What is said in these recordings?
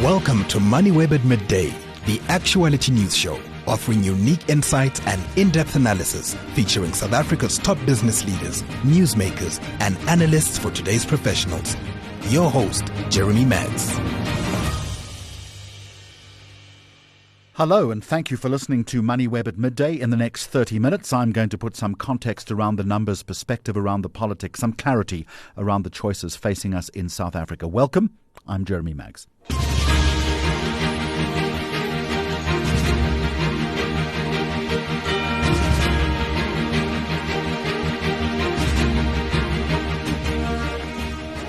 Welcome to Moneyweb at Midday, the actuality news show, offering unique insights and in-depth analysis, featuring South Africa's top business leaders, newsmakers, and analysts for today's professionals. Your host, Jeremy Maggs. Hello, and thank you for listening to Moneyweb at Midday. In the next 30 minutes, I'm going to put some context around the numbers, perspective around the politics, some clarity around the choices facing us in South Africa. Welcome. I'm Jeremy Maggs.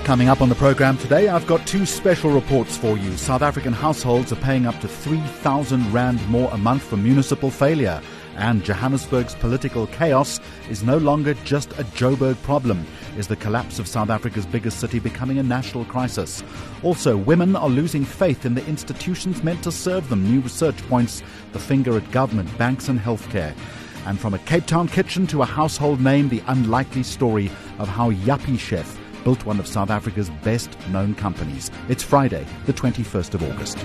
Coming up on the program today, I've got two special reports for you. South African households are paying up to 3,000 rand more a month for municipal failure. And Johannesburg's political chaos is no longer just a Joburg problem. Is the collapse of South Africa's biggest city becoming a national crisis? Also, women are losing faith in the institutions meant to serve them. New research points the finger at government, banks and healthcare. And from a Cape Town kitchen to a household name, the unlikely story of how Yuppie Chef built one of South Africa's best-known companies. It's Friday, the 21st of August.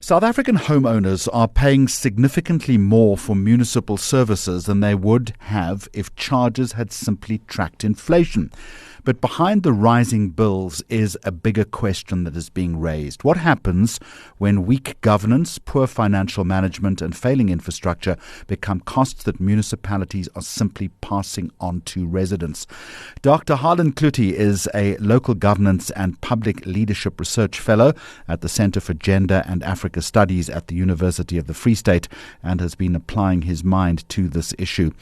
South African homeowners are paying significantly more for municipal services than they would have if charges had simply tracked inflation. But behind the rising bills is a bigger question that is being raised. What happens when weak governance, poor financial management and failing infrastructure become costs that municipalities are simply passing on to residents? Dr. Harlan Kluti is a local governance and public leadership research fellow at the Centre for Gender and Africa Studies at the University of the Free State and has been applying his mind to this issue.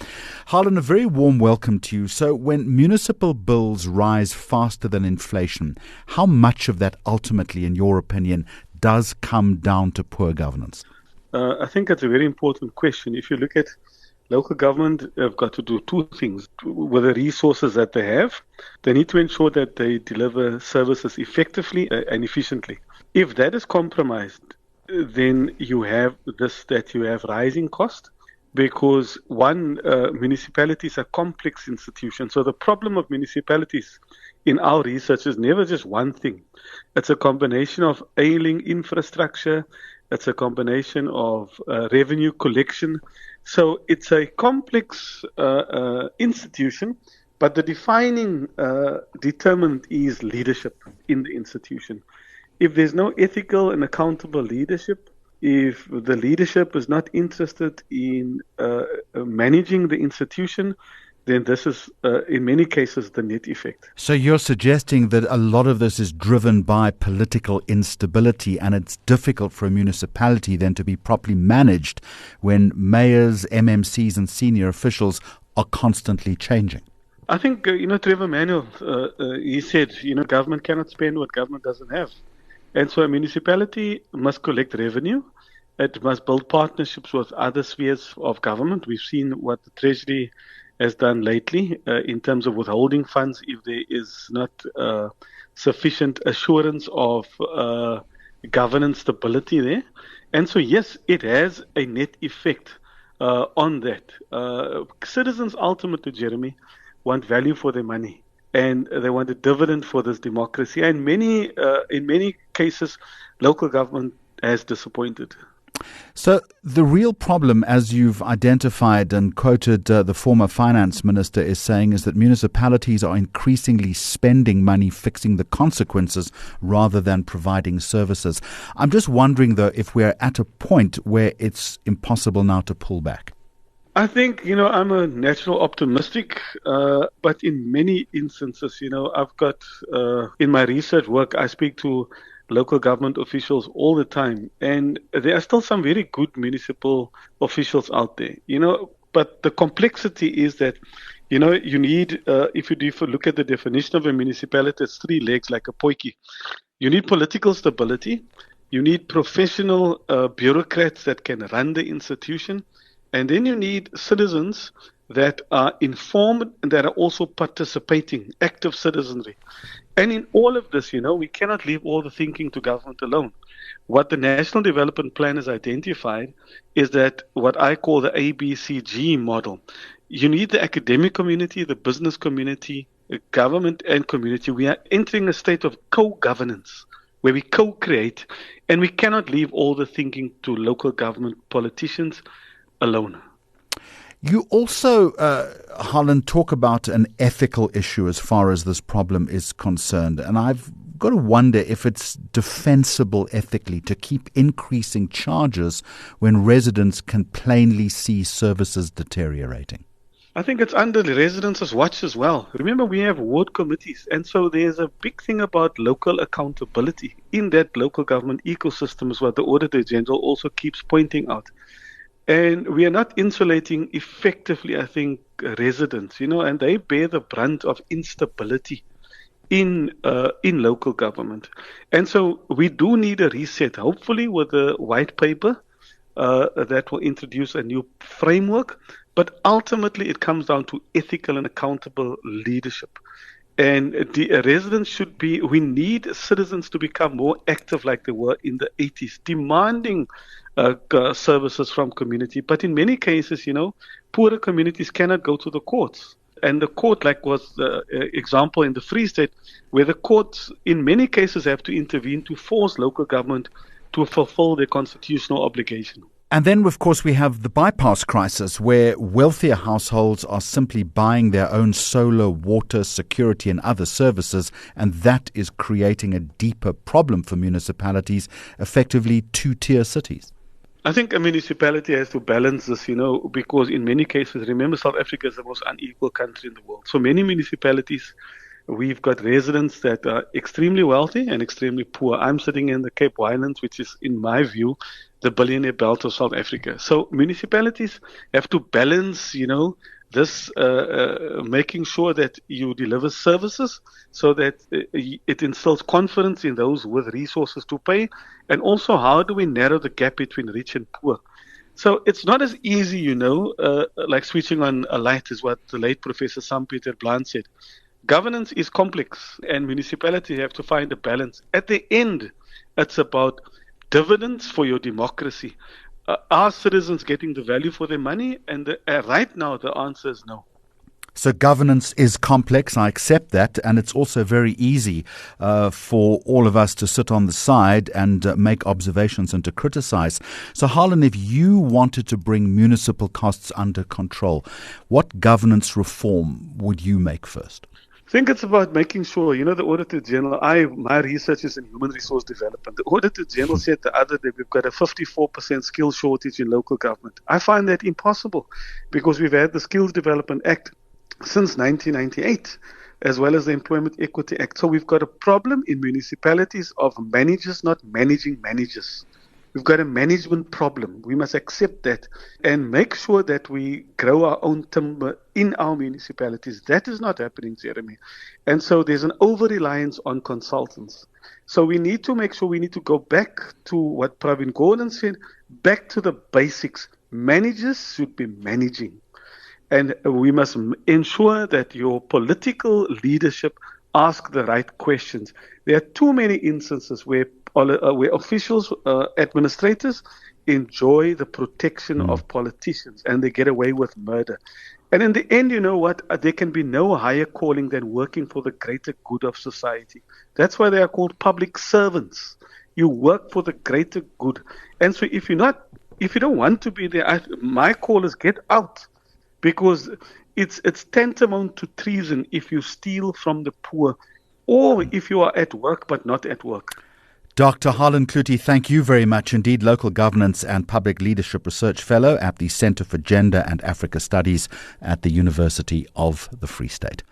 Harlan, a very warm welcome to you. So when municipal bills rise faster than inflation, how much of that ultimately, in your opinion, does come down to poor governance? I think that's a very important question. If you look at local government, have got to do two things. With the resources that they have, they need to ensure that they deliver services effectively and efficiently. If that is compromised, then you have rising cost. Because municipalities are complex institutions. So the problem of municipalities in our research is never just one thing. It's a combination of ailing infrastructure. It's a combination of revenue collection. So it's a complex institution, but the defining determinant is leadership in the institution. If there's no ethical and accountable leadership, if the leadership is not interested in managing the institution, then this is, in many cases, the net effect. So you're suggesting that a lot of this is driven by political instability, and it's difficult for a municipality then to be properly managed when mayors, MMCs and senior officials are constantly changing. I think, Trevor Manuel, he said, government cannot spend what government doesn't have. And so a municipality must collect revenue. It must build partnerships with other spheres of government. We've seen what the Treasury has done lately in terms of withholding funds if there is not sufficient assurance of governance stability there. And so, yes, it has a net effect on that. Citizens ultimately, Jeremy, want value for their money. And they want a dividend for this democracy. And in many cases, local government has disappointed. So the real problem, as you've identified and quoted the former finance minister is saying, is that municipalities are increasingly spending money fixing the consequences rather than providing services. I'm just wondering, though, if we're at a point where it's impossible now to pull back. I think, I'm a natural optimistic, but in many instances, I've got, in my research work, I speak to local government officials all the time, and there are still some very good municipal officials out there, but the complexity is that, you need, if you look at the definition of a municipality, it's three legs like a potjie. You need political stability, you need professional bureaucrats that can run the institution, and then you need citizens that are informed and that are also participating, active citizenry. And in all of this, we cannot leave all the thinking to government alone. What the National Development Plan has identified is that what I call the ABCG model. You need the academic community, the business community, government and community, we are entering a state of co-governance where we co-create, and we cannot leave all the thinking to local government politicians alone. You also, Harlan, talk about an ethical issue as far as this problem is concerned. And I've got to wonder if it's defensible ethically to keep increasing charges when residents can plainly see services deteriorating. I think it's under the residents' watch as well. Remember, we have ward committees, and so there's a big thing about local accountability in that local government ecosystem is what the Auditor General also keeps pointing out. And we are not insulating effectively, I think, residents, and they bear the brunt of instability in local government. And so we do need a reset, hopefully with a white paper that will introduce a new framework. But ultimately, it comes down to ethical and accountable leadership. And the residents we need citizens to become more active like they were in the 80s, demanding services from community. But in many cases, poorer communities cannot go to the courts. And the court, like was the example in the Free State, where the courts in many cases have to intervene to force local government to fulfill their constitutional obligation. And then, of course, we have the bypass crisis where wealthier households are simply buying their own solar, water, security and other services, and that is creating a deeper problem for municipalities, effectively two-tier cities. I think a municipality has to balance this, because in many cases, remember, South Africa is the most unequal country in the world. So many municipalities, we've got residents that are extremely wealthy and extremely poor. I'm sitting in the Cape Winelands, which is, in my view, the billionaire belt of South Africa. So municipalities have to balance, this making sure that you deliver services so that it instills confidence in those with resources to pay. And also, how do we narrow the gap between rich and poor? So it's not as easy, like switching on a light is what the late Professor Sam-Peter Bland said. Governance is complex and municipalities have to find a balance. At the end, it's about dividends for your democracy. Are citizens getting the value for their money? And right now, the answer is no. So governance is complex, I accept that, and it's also very easy for all of us to sit on the side and make observations and to criticize. So Harlan, if you wanted to bring municipal costs under control, what governance reform would you make first? I think it's about making sure, the Auditor General, my research is in human resource development. The Auditor General said the other day we've got a 54% skill shortage in local government. I find that impossible because we've had the Skills Development Act since 1998, as well as the Employment Equity Act. So we've got a problem in municipalities of managers not managing managers. We've got a management problem. We must accept that and make sure that we grow our own timber in our municipalities. That is not happening, Jeremy. And so there's an over-reliance on consultants. So we need to make sure we need to go back to what Pravin Gordhan said, back to the basics. Managers should be managing. And we must ensure that your political leadership ask the right questions. There are too many instances where officials, administrators enjoy the protection of politicians and they get away with murder. And in the end, you know what? There can be no higher calling than working for the greater good of society. That's why they are called public servants. You work for the greater good. And so if you don't want to be there, my call is get out, because it's tantamount to treason if you steal from the poor or if you are at work but not at work. Dr. Harlan Klute, thank you very much indeed. Local Governance and Public Leadership Research Fellow at the Centre for Gender and Africa Studies at the University of the Free State.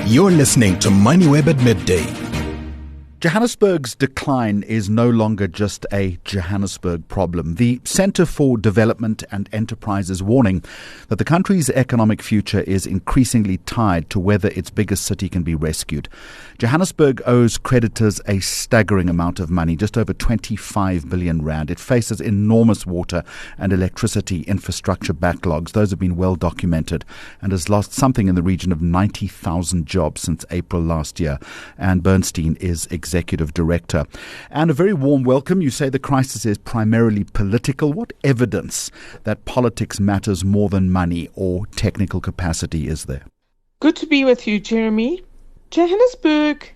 You're listening to Moneyweb at Midday. Johannesburg's decline is no longer just a Johannesburg problem. The Centre for Development and Enterprise is warning that the country's economic future is increasingly tied to whether its biggest city can be rescued. Johannesburg owes creditors a staggering amount of money, just over 25 billion rand. It faces enormous water and electricity infrastructure backlogs. Those have been well documented, and has lost something in the region of 90,000 jobs since April last year. Anne Bernstein is Executive Director. And a very warm welcome. You say the crisis is primarily political. What evidence that politics matters more than money or technical capacity is there? Good to be with you, Jeremy. Johannesburg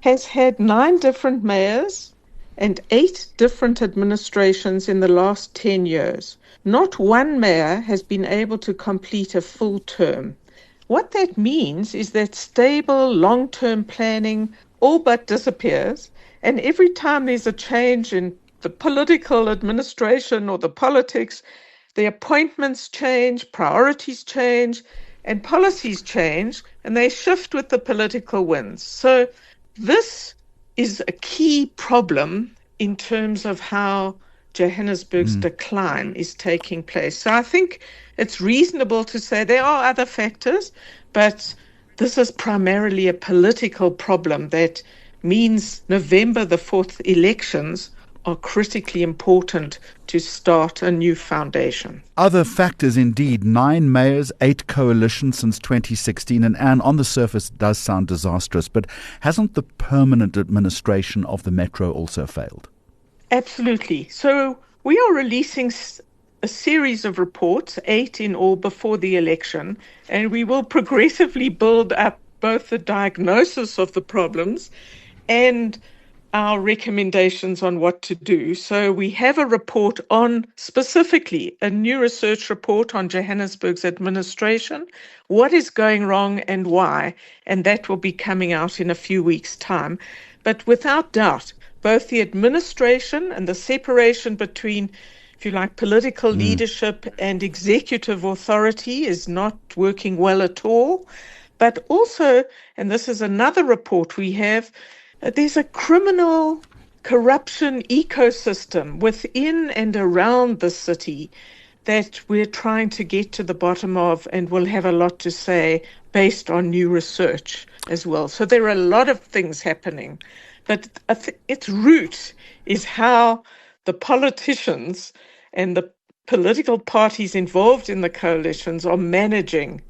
has had 9 different mayors and 8 different administrations in the last 10 years. Not one mayor has been able to complete a full term. What that means is that stable, long-term planning all but disappears, and every time there's a change in the political administration or the politics, the appointments change, priorities change, and policies change, and they shift with the political winds. So this is a key problem in terms of how Johannesburg's decline is taking place. So I think it's reasonable to say there are other factors, but this is primarily a political problem that means November the 4th elections are critically important to start a new foundation. Other factors indeed, 9 mayors, 8 coalitions since 2016, and Anne, on the surface does sound disastrous, but hasn't the permanent administration of the Metro also failed? Absolutely. So we are releasing a series of reports, 8 in all, before the election, and we will progressively build up both the diagnosis of the problems and our recommendations on what to do. So we have a report on, specifically, a new research report on Johannesburg's administration, what is going wrong and why, and that will be coming out in a few weeks' time. But without doubt, both the administration and the separation between, if you like, political leadership and executive authority is not working well at all. But also, and this is another report we have, there's a criminal corruption ecosystem within and around the city that we're trying to get to the bottom of, and we'll have a lot to say based on new research as well. So there are a lot of things happening, but its root is how the politicians and the political parties involved in the coalitions are managing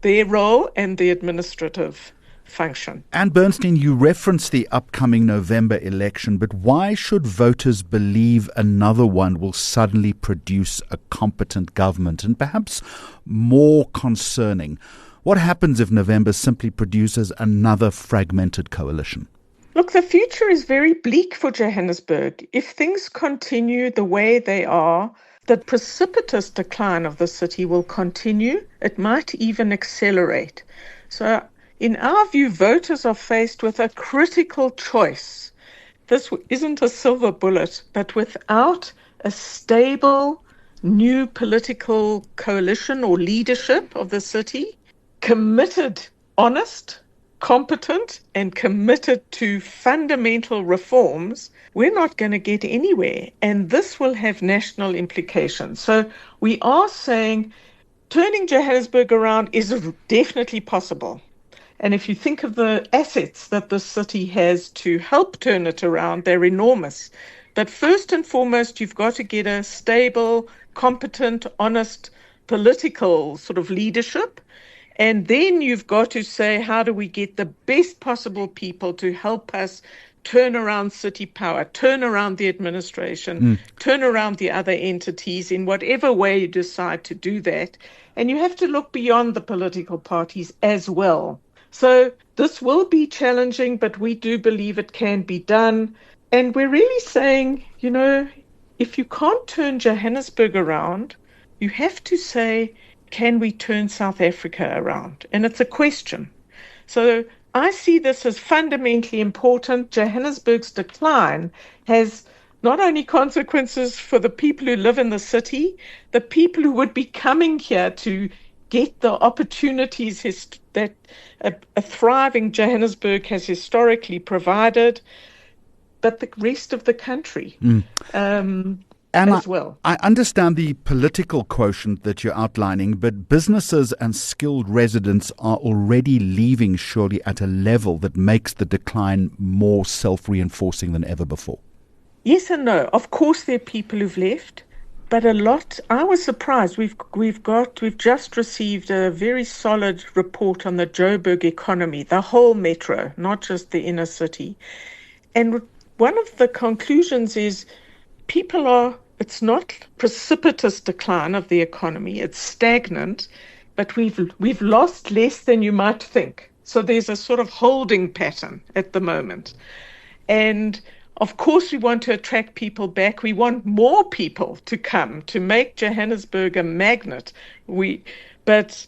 their role and the administrative function. Anne Bernstein, you referenced the upcoming November election, but why should voters believe another one will suddenly produce a competent government? And perhaps more concerning, what happens if November simply produces another fragmented coalition? Look, the future is very bleak for Johannesburg. If things continue the way they are, the precipitous decline of the city will continue. It might even accelerate. So in our view, voters are faced with a critical choice. This isn't a silver bullet, but without a stable new political coalition or leadership of the city, committed, honest, competent, and committed to fundamental reforms, we're not going to get anywhere. And this will have national implications. So we are saying turning Johannesburg around is definitely possible. And if you think of the assets that the city has to help turn it around, they're enormous. But first and foremost, you've got to get a stable, competent, honest political sort of leadership. And then you've got to say, how do we get the best possible people to help us turn around city power, turn around the administration, turn around the other entities in whatever way you decide to do that. And you have to look beyond the political parties as well. So this will be challenging, but we do believe it can be done. And we're really saying, if you can't turn Johannesburg around, you have to say, can we turn South Africa around? And it's a question. So I see this as fundamentally important. Johannesburg's decline has not only consequences for the people who live in the city, the people who would be coming here to get the opportunities that a thriving Johannesburg has historically provided, but the rest of the country as well. I understand the political quotient that you're outlining, but businesses and skilled residents are already leaving surely at a level that makes the decline more self-reinforcing than ever before. Yes and no. Of course there are people who've left, but a lot. I was surprised. We've just received a very solid report on the Joburg economy, the whole metro, not just the inner city. And one of the conclusions is it's not precipitous decline of the economy, it's stagnant, but we've lost less than you might think. So there's a sort of holding pattern at the moment. And of course, we want to attract people back. We want more people to come to make Johannesburg a magnet. But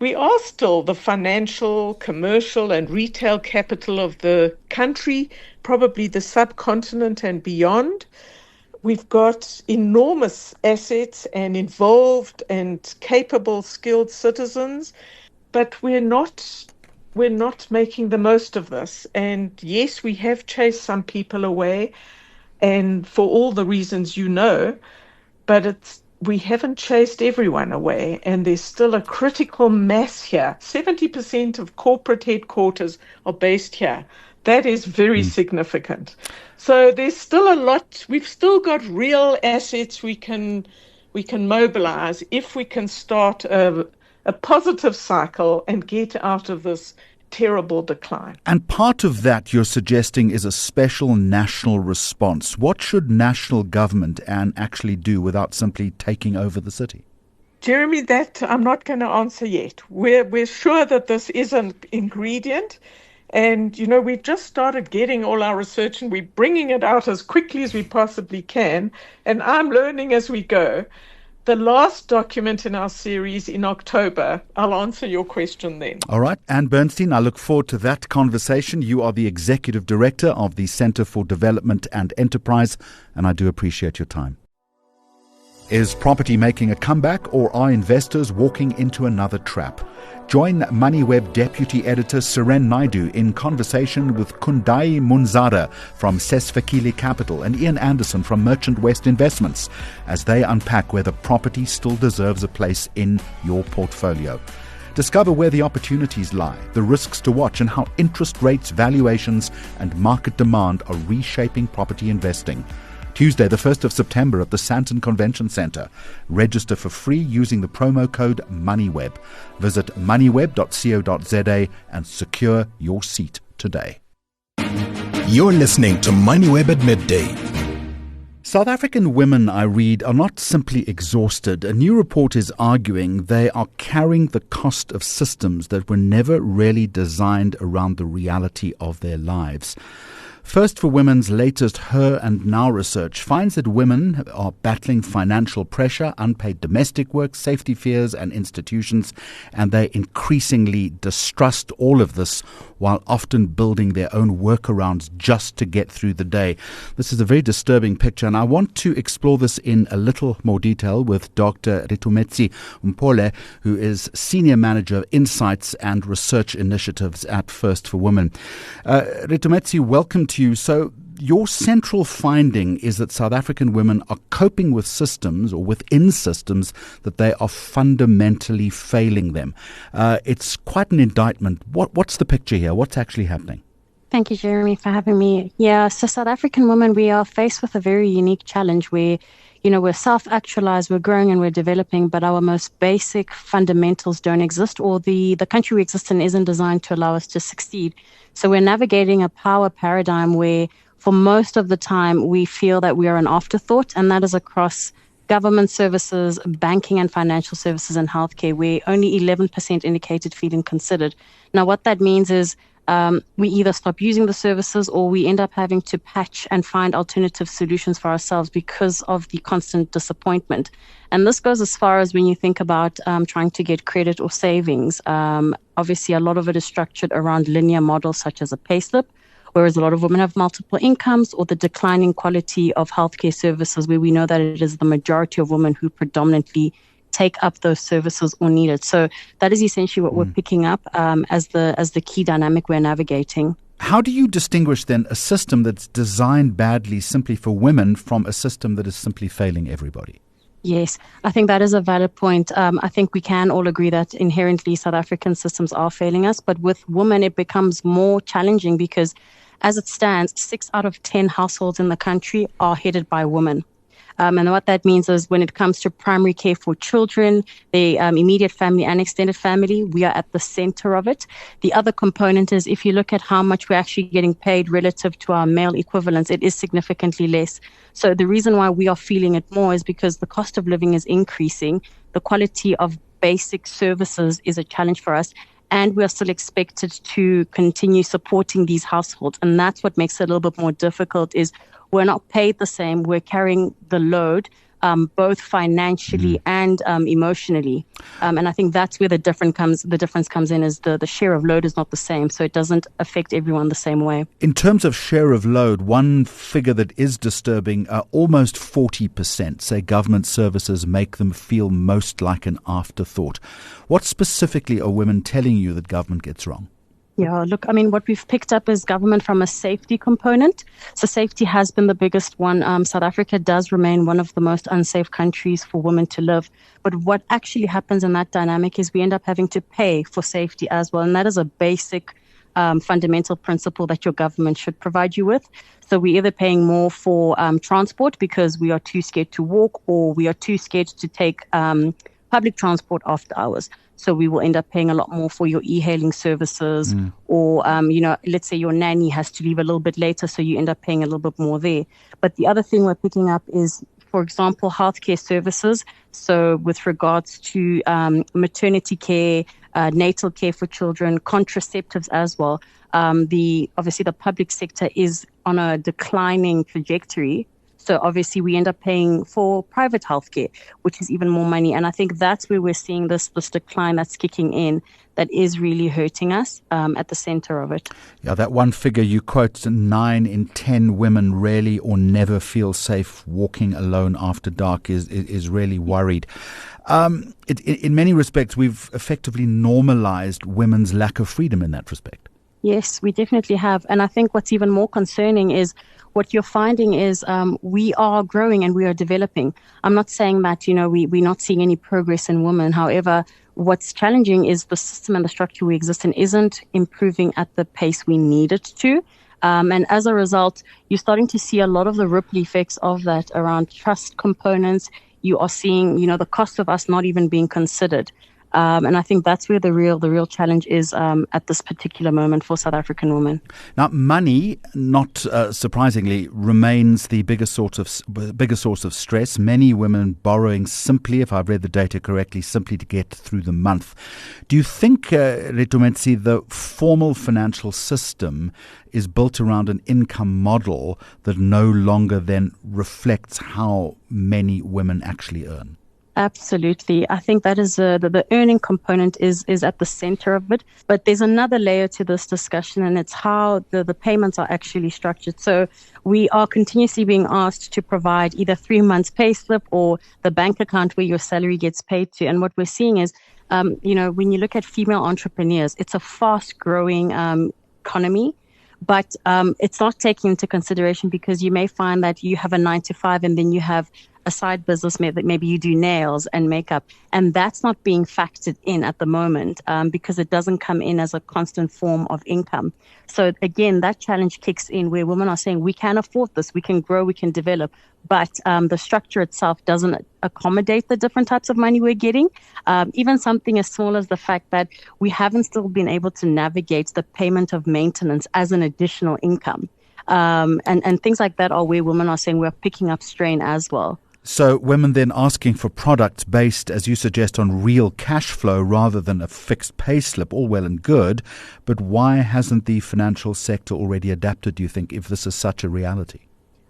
we are still the financial, commercial, and retail capital of the country, probably the subcontinent and beyond. We've got enormous assets and involved and capable, skilled citizens, but we're not making the most of this. And yes, we have chased some people away, and for all the reasons you know, but we haven't chased everyone away, and there's still a critical mass here. 70% of corporate headquarters are based here. That is very significant. So there's still a lot. We've still got real assets we can mobilize if we can start a positive cycle and get out of this terrible decline. And part of that you're suggesting is a special national response. What should national government actually do without simply taking over the city? Jeremy, that I'm not going to answer yet. We're sure that this is an ingredient. And, we've just started getting all our research and we're bringing it out as quickly as we possibly can. And I'm learning as we go. The last document in our series in October, I'll answer your question then. All right. Anne Bernstein, I look forward to that conversation. You are the Executive Director of the Centre for Development and Enterprise, and I do appreciate your time. Is property making a comeback, or are investors walking into another trap? Join Moneyweb Deputy Editor Suren Naidu in conversation with Kundai Munzada from Sesfakile Capital and Ian Anderson from Merchant West Investments as they unpack whether property still deserves a place in your portfolio. Discover where the opportunities lie, the risks to watch, and how interest rates, valuations, and market demand are reshaping property investing. Tuesday, the 1st of September at the Sandton Convention Centre. Register for free using the promo code MONEYWEB. Visit moneyweb.co.za and secure your seat today. You're listening to Moneyweb at Midday. South African women, I read, are not simply exhausted. A new report is arguing they are carrying the cost of systems that were never really designed around the reality of their lives. First for Women's latest Her and Now research finds that women are battling financial pressure, unpaid domestic work, safety fears and institutions, and they increasingly distrust all of this while often building their own workarounds just to get through the day. This is a very disturbing picture, and I want to explore this in a little more detail with Dr. Ritumetsi Mpole, who is Senior Manager of Insights and Research Initiatives at First for Women. Ritumetsi, welcome to you. So your central finding is that South African women are coping with systems or within systems that they are fundamentally failing them. It's quite an indictment. What's the picture here? What's actually happening? Thank you, Jeremy, for having me. Yeah, so South African women, we are faced with a very unique challenge where, we're self-actualized, we're growing and we're developing, but our most basic fundamentals don't exist, or the country we exist in isn't designed to allow us to succeed. So we're navigating a power paradigm where for most of the time we feel that we are an afterthought, and that is across government services, banking and financial services, and healthcare, where only 11% indicated feeling considered. Now, what that means is we either stop using the services or we end up having to patch and find alternative solutions for ourselves because of the constant disappointment. And this goes as far as when you think about trying to get credit or savings. Obviously, a lot of it is structured around linear models such as a payslip, whereas a lot of women have multiple incomes, or the declining quality of healthcare services, where we know that it is the majority of women who predominantly take up those services or need it. So that is essentially what we're picking up as the key dynamic we're navigating. How do you distinguish then a system that's designed badly simply for women from a system that is simply failing everybody? Yes, I think that is a valid point. I think we can all agree that inherently South African systems are failing us, but with women it becomes more challenging because as it stands, 6 out of 10 households in the country are headed by women. And what that means is when it comes to primary care for children, the immediate family and extended family, we are at the center of it. The other component is if you look at how much we're actually getting paid relative to our male equivalents, it is significantly less. So the reason why we are feeling it more is because the cost of living is increasing. The quality of basic services is a challenge for us. And we are still expected to continue supporting these households. And that's what makes it a little bit more difficult is we're not paid the same. We're carrying the load, both financially and emotionally. And I think that's where the difference comes in is the share of load is not the same. So it doesn't affect everyone the same way. In terms of share of load, one figure that is disturbing, almost 40% say government services make them feel most like an afterthought. What specifically are women telling you that government gets wrong? Yeah, look, I mean, what we've picked up is government from a safety component. So safety has been the biggest one. South Africa does remain one of the most unsafe countries for women to live. But what actually happens in that dynamic is we end up having to pay for safety as well. And that is a basic fundamental principle that your government should provide you with. So we're either paying more for transport because we are too scared to walk, or we are too scared to take public transport after hours. So we will end up paying a lot more for your e-hailing services or, let's say your nanny has to leave a little bit later, so you end up paying a little bit more there. But the other thing we're picking up is, for example, healthcare services. So with regards to maternity care, natal care for children, contraceptives as well. Obviously the public sector is on a declining trajectory. So obviously we end up paying for private healthcare, which is even more money. And I think that's where we're seeing this decline that's kicking in that is really hurting us at the center of it. Yeah, that one figure you quote, 9 in 10 women rarely or never feel safe walking alone after dark is really worried. In many respects, we've effectively normalized women's lack of freedom in that respect. Yes, we definitely have. And I think what's even more concerning is what you're finding is we are growing and we are developing. I'm not saying that, we're not seeing any progress in women. However, what's challenging is the system and the structure we exist in isn't improving at the pace we need it to. And as a result, you're starting to see a lot of the ripple effects of that around trust components. You are seeing, the cost of us not even being considered. And I think that's where the real challenge is at this particular moment for South African women. Now, money, not surprisingly, remains the biggest source of stress. Many women borrowing simply, if I've read the data correctly, simply to get through the month. Do you think, Retometsi, the formal financial system is built around an income model that no longer then reflects how many women actually earn? Absolutely. I think that is the earning component is at the center of it. But there's another layer to this discussion, and it's how the payments are actually structured. So we are continuously being asked to provide either 3 months pay slip or the bank account where your salary gets paid to. And what we're seeing is, when you look at female entrepreneurs, it's a fast growing economy. But it's not taken into consideration because you may find that you have a 9 to 5 and then you have a side business, maybe you do nails and makeup, and that's not being factored in at the moment because it doesn't come in as a constant form of income. So again, that challenge kicks in where women are saying, we can afford this, we can grow, we can develop, but the structure itself doesn't accommodate the different types of money we're getting. Even something as small as the fact that we haven't still been able to navigate the payment of maintenance as an additional income. And things like that are where women are saying we're picking up strain as well. So women then asking for products based, as you suggest, on real cash flow rather than a fixed pay slip, all well and good. But why hasn't the financial sector already adapted, do you think, if this is such a reality?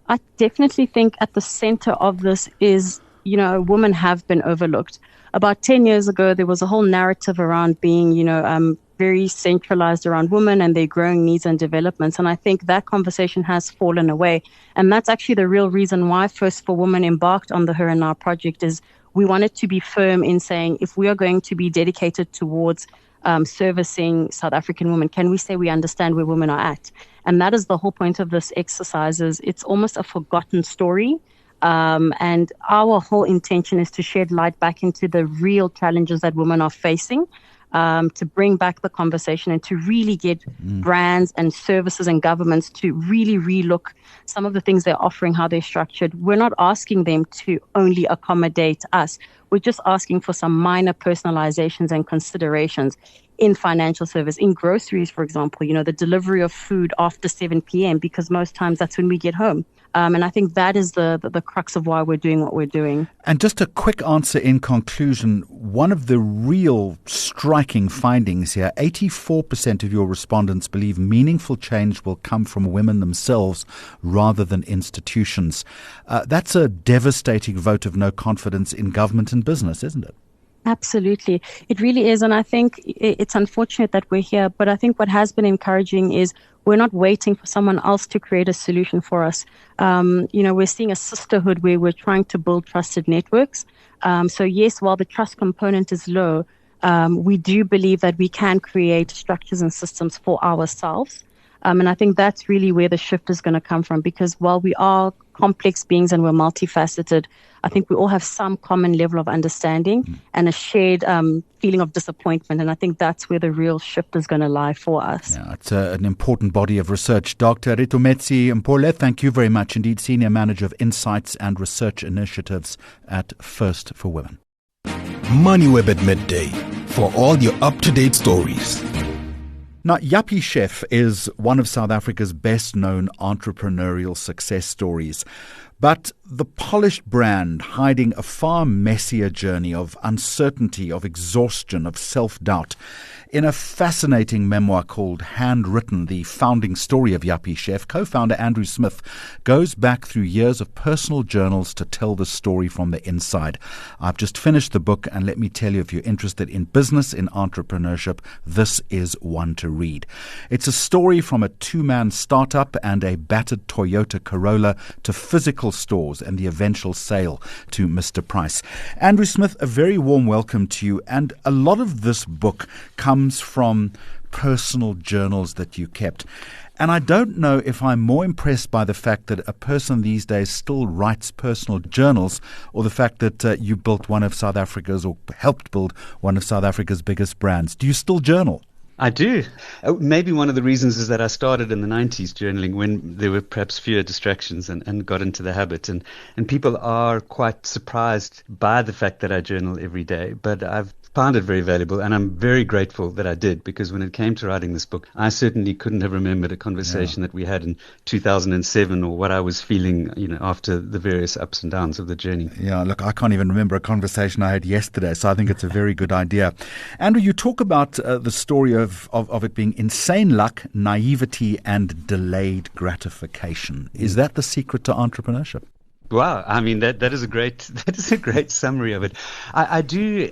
I definitely think at the center of this is, women have been overlooked. About 10 years ago, there was a whole narrative around being, very centralized around women and their growing needs and developments. And I think that conversation has fallen away. And that's actually the real reason why First for Women embarked on the Her and Now project is we wanted to be firm in saying if we are going to be dedicated towards servicing South African women, can we say we understand where women are at? And that is the whole point of this exercise is it's almost a forgotten story. And our whole intention is to shed light back into the real challenges that women are facing. To bring back the conversation and to really get brands and services and governments to really relook some of the things they're offering, how they're structured. We're not asking them to only accommodate us. We're just asking for some minor personalizations and considerations in financial service, in groceries, for example, the delivery of food after 7 p.m. because most times that's when we get home. And I think that is the crux of why we're doing what we're doing. And just a quick answer in conclusion, one of the real striking findings here, 84% of your respondents believe meaningful change will come from women themselves rather than institutions. That's a devastating vote of no confidence in government and business, isn't it? Absolutely. It really is. And I think it's unfortunate that we're here. But I think what has been encouraging is we're not waiting for someone else to create a solution for us. We're seeing a sisterhood where we're trying to build trusted networks. So yes, while the trust component is low, we do believe that we can create structures and systems for ourselves. And I think that's really where the shift is going to come from, because while we are complex beings and we're multifaceted, I think we all have some common level of understanding and a shared feeling of disappointment. And I think that's where the real shift is going to lie for us. Yeah, it's an important body of research. Dr. Ritumetsi Mpole, thank you very much indeed, Senior Manager of Insights and Research Initiatives at First for Women. Moneyweb at midday for all your up-to-date stories. Now, Yappie Chef is one of South Africa's best-known entrepreneurial success stories. But the polished brand hiding a far messier journey of uncertainty, of exhaustion, of self-doubt. In a fascinating memoir called Handwritten, the founding story of Yappie Chef, co-founder Andrew Smith goes back through years of personal journals to tell the story from the inside. I've just finished the book, and let me tell you, if you're interested in business, in entrepreneurship, this is one to read. It's a story from a two-man startup and a battered Toyota Corolla to physical stores and the eventual sale to Mr. Price. Andrew Smith, a very warm welcome to you. And a lot of this book comes from personal journals that you kept. And I don't know if I'm more impressed by the fact that a person these days still writes personal journals, or the fact that you built one of South Africa's, or helped build one of South Africa's biggest brands. Do you still journal? I do. Maybe one of the reasons is that I started in the 90s journaling when there were perhaps fewer distractions and got into the habit. And people are quite surprised by the fact that I journal every day. But I've found it very valuable, and I'm very grateful that I did, because when it came to writing this book, I certainly couldn't have remembered a conversation that we had in 2007 or what I was feeling, after the various ups and downs of the journey. Yeah, look, I can't even remember a conversation I had yesterday, so I think it's a very good idea. Andrew, you talk about the story of it being insane luck, naivety, and delayed gratification. Is that the secret to entrepreneurship? Wow, I mean that is a great summary of it. I do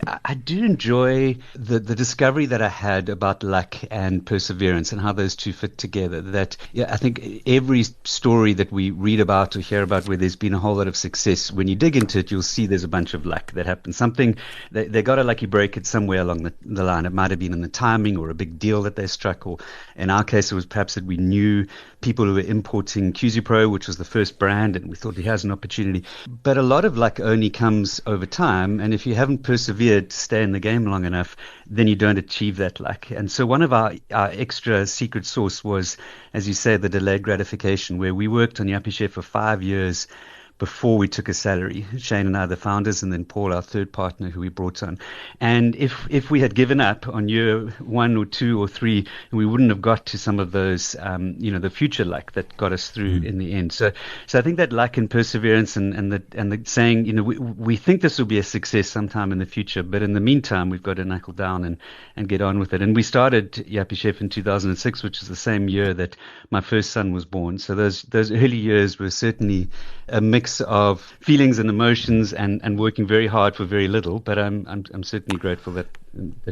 enjoy the discovery that I had about luck and perseverance and how those two fit together. I think every story that we read about or hear about where there's been a whole lot of success, when you dig into it, you'll see there's a bunch of luck that happened. Something they got a lucky break at somewhere along the line. It might have been in the timing or a big deal that they struck, or in our case it was perhaps that we knew people who were importing QZ Pro, which was the first brand, and we thought he has an opportunity. But a lot of luck only comes over time, and if you haven't persevered to stay in the game long enough, then you don't achieve that luck. And so one of our extra secret sauce was, as you say, the delayed gratification, where we worked on Yappie Chef for 5 years before we took a salary. Shane and I, the founders, and then Paul, our third partner, who we brought on. And if we had given up on year 1 or 2 or 3, we wouldn't have got to some of those, the future luck that got us through in the end. So I think that luck and perseverance and the saying, we think this will be a success sometime in the future, but in the meantime, we've got to knuckle down and get on with it. And we started Yappie Chef in 2006, which is the same year that my first son was born. So those early years were certainly a mix of feelings and emotions and working very hard for very little, but I'm certainly grateful that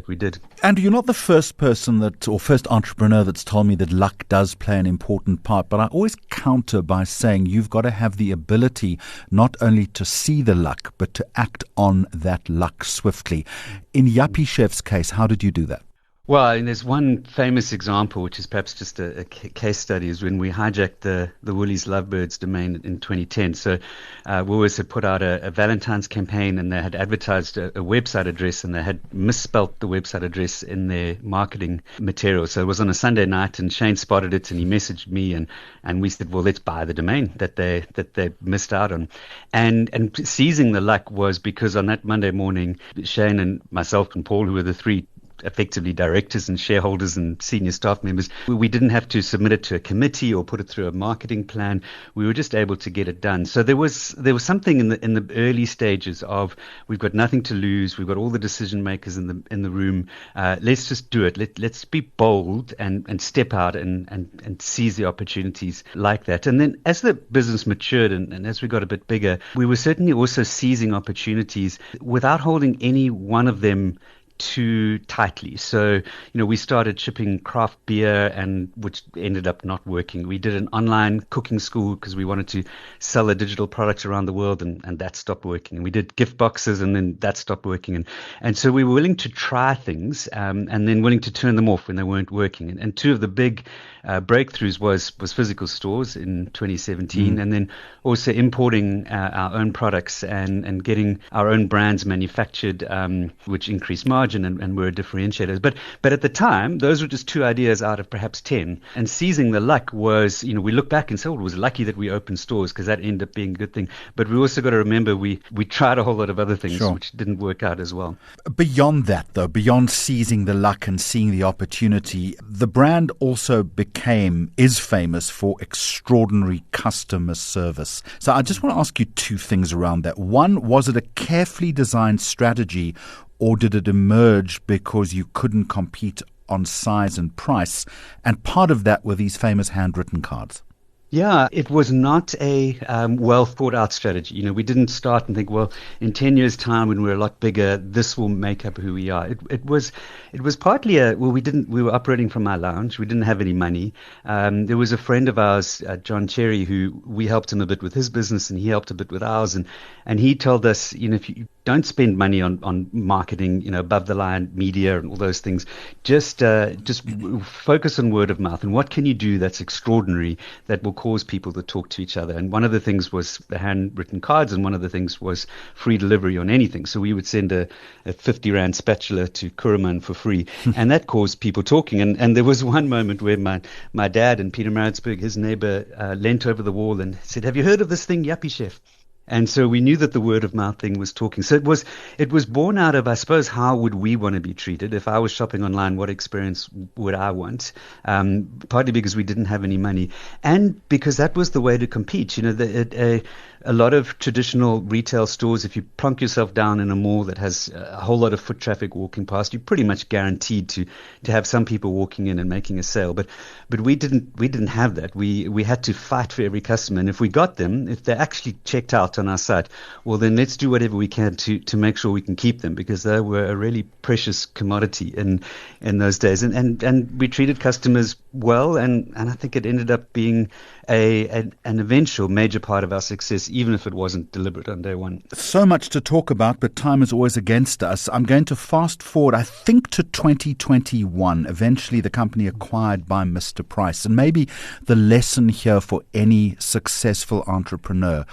we did. And you're not the first person or first entrepreneur that's told me that luck does play an important part, but I always counter by saying you've got to have the ability not only to see the luck, but to act on that luck swiftly. In Yappie Chef's case, how did you do that? Well, and there's one famous example, which is perhaps just a case study, is when we hijacked the Woolies Lovebirds domain in 2010. So Woolworths had put out a Valentine's campaign, and they had advertised a website address, and they had misspelt the website address in their marketing material. So it was on a Sunday night, and Shane spotted it, and he messaged me, and we said, well, let's buy the domain that they missed out on. And seizing the luck was because on that Monday morning, Shane and myself and Paul, who were the three effectively directors and shareholders and senior staff members. We didn't have to submit it to a committee or put it through a marketing plan. We were just able to get it done. So there was something in the early stages of, we've got nothing to lose. We've got all the decision makers in the room. Let's just do it. Let's be bold and step out and seize the opportunities like that. And then as the business matured and as we got a bit bigger, we were certainly also seizing opportunities without holding any one of them too tightly. So, we started shipping craft beer, and which ended up not working. We did an online cooking school because we wanted to sell the digital products around the world, and that stopped working. And we did gift boxes, and then that stopped working. And so we were willing to try things, and then willing to turn them off when they weren't working. And two of the big breakthroughs was physical stores in 2017, and then also importing our own products and getting our own brands manufactured, which increased margin and were differentiators. But at the time, those were just two ideas out of perhaps 10. And seizing the luck was, we look back and say, it was lucky that we opened stores because that ended up being a good thing. But we also got to remember we tried a whole lot of other things which didn't work out as well. Beyond that, though, beyond seizing the luck and seeing the opportunity, the brand also is famous for extraordinary customer service. So I just want to ask you two things around that. One, was it a carefully designed strategy, or did it emerge because you couldn't compete on size and price? And part of that were these famous handwritten cards. Yeah, it was not a well thought out strategy. We didn't start and think, well, in 10 years' time when we're a lot bigger, this will make up who we are. It was partly we were operating from our lounge. We didn't have any money. There was a friend of ours, John Cherry, who we helped him a bit with his business and he helped a bit with ours. And he told us, if you don't spend money on marketing, above the line media and all those things, just focus on word of mouth. And what can you do that's extraordinary that will cause people to talk to each other? And one of the things was the handwritten cards, and one of the things was free delivery on anything. So we would send a 50 Rand spatula to Kuruman for free, and that caused people talking. And there was one moment where my dad in Pietermaritzburg, his neighbor, leant over the wall and said, "Have you heard of this thing, Yappie Chef?" And so we knew that the word of mouth thing was talking. So it was born out of, I suppose, how would we want to be treated? If I was shopping online, what experience would I want? Partly because we didn't have any money, and because that was the way to compete. A lot of traditional retail stores, if you plonk yourself down in a mall that has a whole lot of foot traffic walking past, you're pretty much guaranteed to have some people walking in and making a sale. But we didn't have that. We had to fight for every customer, and if we got them, if they actually checked out on our site, well, then let's do whatever we can to make sure we can keep them, because they were a really precious commodity in those days. And we treated customers well, and I think it ended up being an eventual major part of our success, even if it wasn't deliberate on day one. So much to talk about, but time is always against us. I'm going to fast forward, I think, to 2021. Eventually, the company acquired by Mr. Price. And maybe the lesson here for any successful entrepreneur: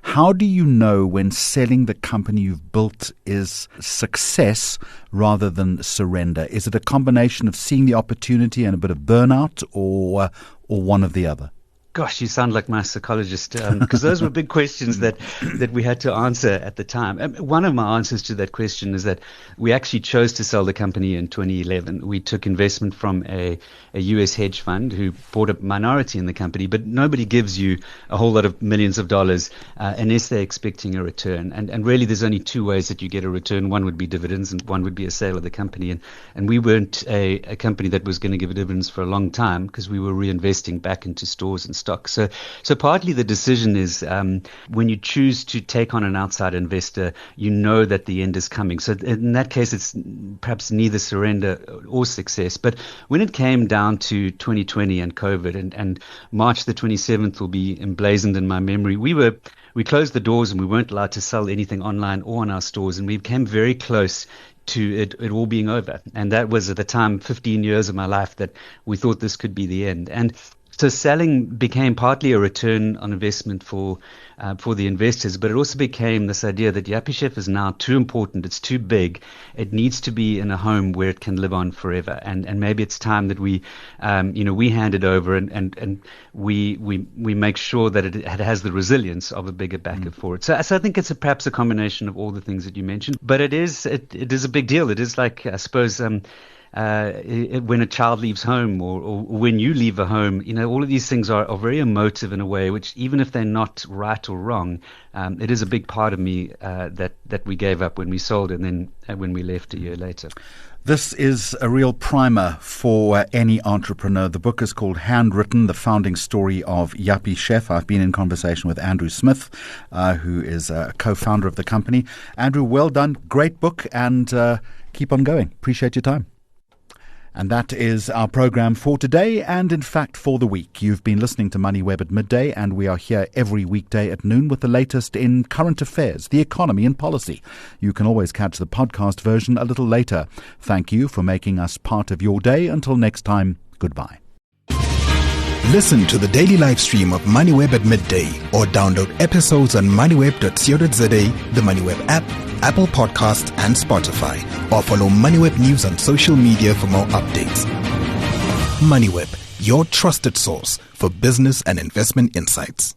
how do you know when selling the company you've built is success rather than surrender? Is it a combination of seeing the opportunity and a bit of burnout, or one of the other? Gosh, you sound like my psychologist, because those were big questions that we had to answer at the time. One of my answers to that question is that we actually chose to sell the company in 2011. We took investment from a US hedge fund who bought a minority in the company, but nobody gives you a whole lot of millions of dollars unless they're expecting a return. And really, there's only two ways that you get a return. One would be dividends, and one would be a sale of the company. And we weren't a company that was going to give dividends for a long time, because we were reinvesting back into stores and stock. So partly the decision is when you choose to take on an outside investor, you know that the end is coming. So in that case, it's perhaps neither surrender or success. But when it came down to 2020 and COVID, and March the 27th will be emblazoned in my memory, we closed the doors and we weren't allowed to sell anything online or in our stores, and we came very close to it all being over. And that was at the time 15 years of my life that we thought this could be the end. And So selling became partly a return on investment for the investors, but it also became this idea that Yappie Chef is now too important, it's too big, it needs to be in a home where it can live on forever, and maybe it's time that we hand it over and we make sure that it has the resilience of a bigger backer for it. So I think it's perhaps a combination of all the things that you mentioned, but it is a big deal. It is like, I suppose, when a child leaves home or when you leave a home, all of these things are very emotive in a way, which even if they're not right or wrong, it is a big part of me that we gave up when we sold and then when we left a year later. This is a real primer for any entrepreneur. The book is called Handwritten, the founding story of Yappie Chef. I've been in conversation with Andrew Smith, who is a co-founder of the company. Andrew, well done. Great book, and keep on going. Appreciate your time. And that is our program for today and, in fact, for the week. You've been listening to Moneyweb at midday, and we are here every weekday at noon with the latest in current affairs, the economy and policy. You can always catch the podcast version a little later. Thank you for making us part of your day. Until next time, goodbye. Listen to the daily live stream of Moneyweb at midday or download episodes on moneyweb.co.za, the Moneyweb app, Apple Podcasts and Spotify, or follow Moneyweb News on social media for more updates. Moneyweb, your trusted source for business and investment insights.